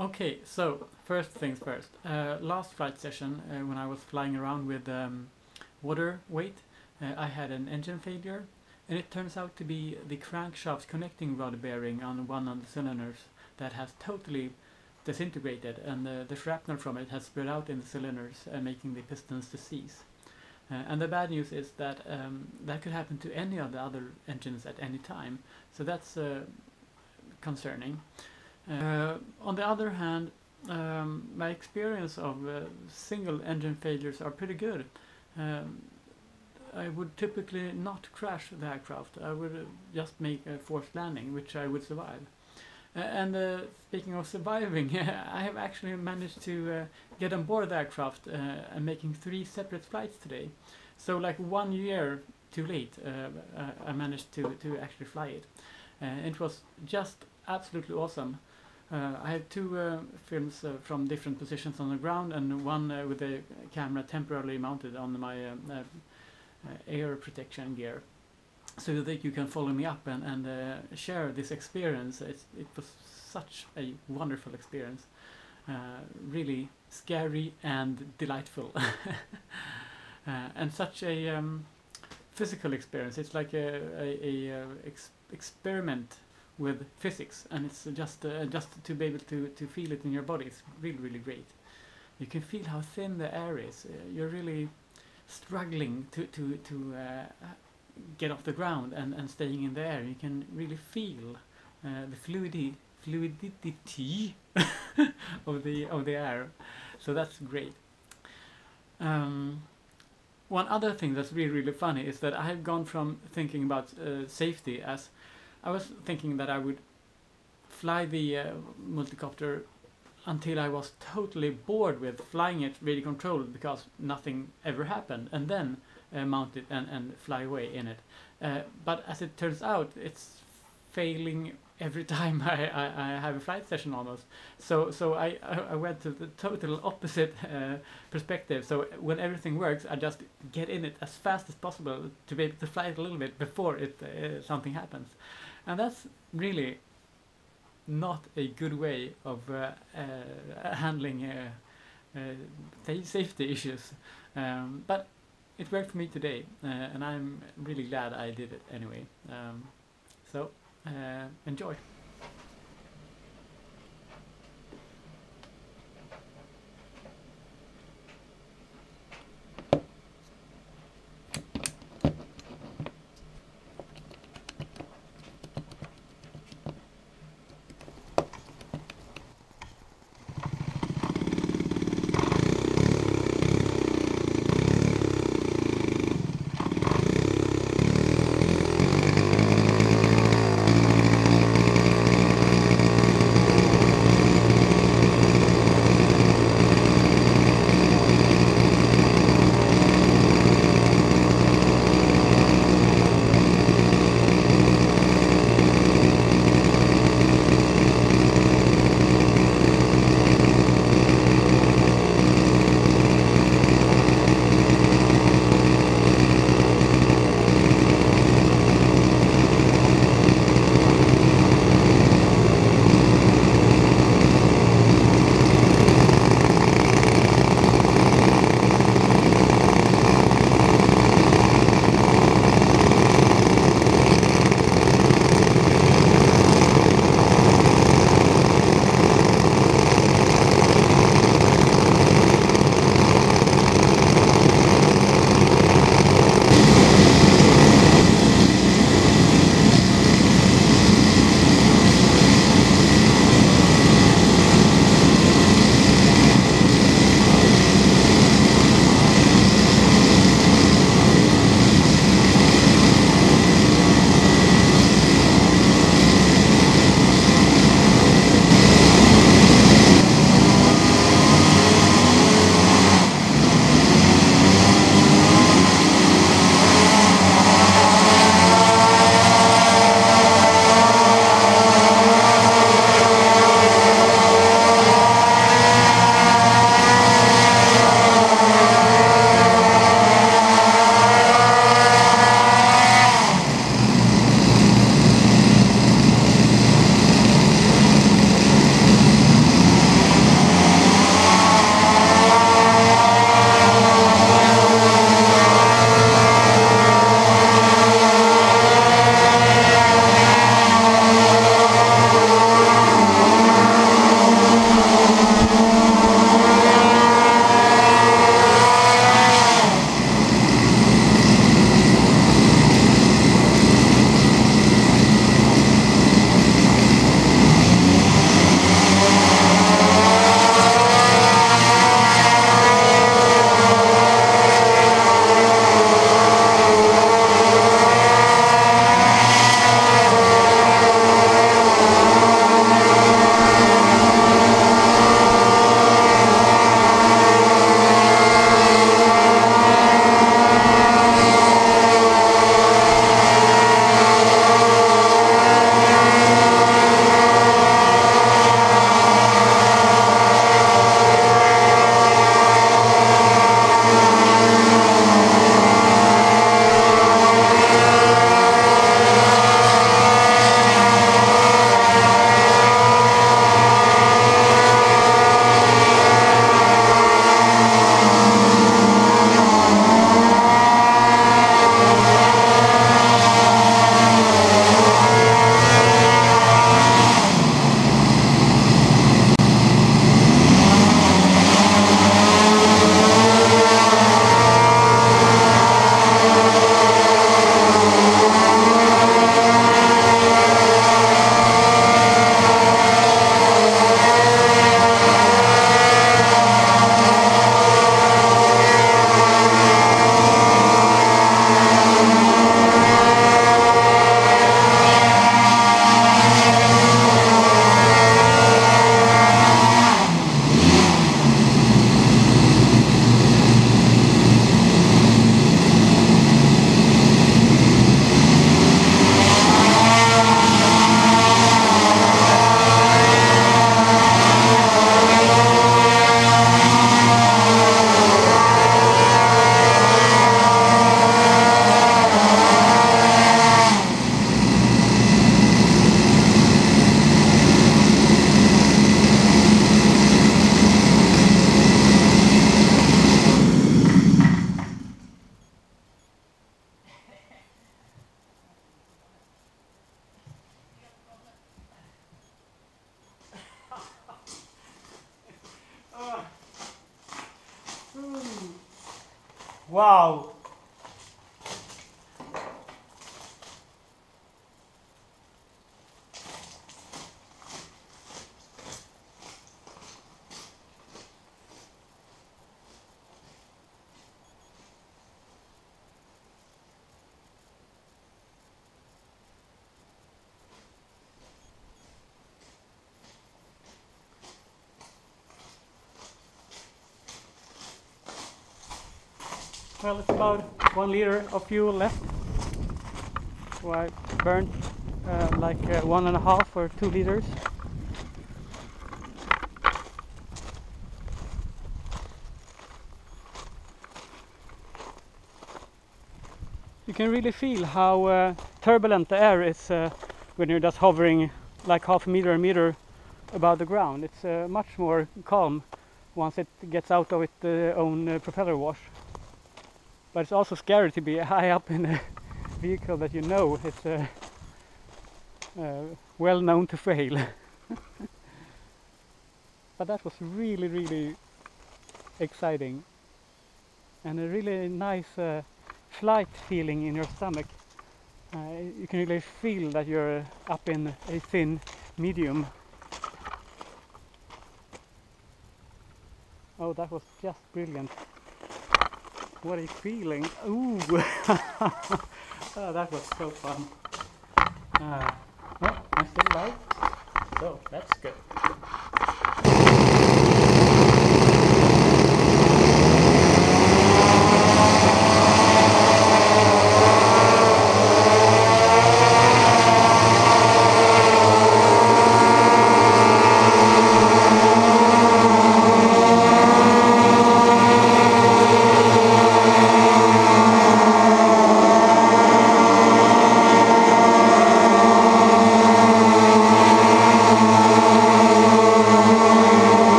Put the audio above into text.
Okay, so first things first. Last flight session, when I was flying around with water weight, I had an engine failure, and it turns out to be the crankshaft-connecting rod bearing on one of the cylinders that has totally disintegrated, and the shrapnel from it has spread out in the cylinders, making the pistons to seize. And the bad news is that that could happen to any of the other engines at any time, so that's concerning. On the other hand, my experience of single engine failures are pretty good. I would typically not crash the aircraft. I would just make a forced landing, which I would survive. And speaking of surviving, I have actually managed to get on board the aircraft and making 3 separate flights today. So like 1 year too late, I managed to actually fly it. It was just absolutely awesome. I have 2 films from different positions on the ground, and one with the camera temporarily mounted on my air protection gear, so that you can follow me up and share this experience. It was such a wonderful experience, really scary and delightful, and such a physical experience. It's like a experiment with physics, and it's just to be able to feel it in your body. It's really great. You can feel how thin the air is. You're really struggling to get off the ground and staying in the air. You can really feel the fluidity of the air. So that's great. One other thing that's really funny is that I have gone from thinking about safety as I was thinking that I would fly the multicopter until I was totally bored with flying it radio controlled because nothing ever happened, and then mount it and fly away in it. But as it turns out, it's failing every time I have a flight session almost. So I went to the total opposite perspective. So when everything works, I just get in it as fast as possible to be able to fly it a little bit before something happens. And that's really not a good way of handling safety issues. But it worked for me today, and I'm really glad I did it anyway. So enjoy. Wow! Well, it's about 1 liter of fuel left. So I burned like 1.5 or 2 liters. You can really feel how turbulent the air is when you're just hovering like half a meter above the ground. It's much more calm once it gets out of its own propeller wash. But it's also scary to be high up in a vehicle that you know is well known to fail. But that was really, really exciting and a really nice flight feeling in your stomach. You can really feel that you're up in a thin medium. Oh, that was just brilliant. What a feeling. Ooh! Oh, that was so fun. Well, I'm still alive, so that's good.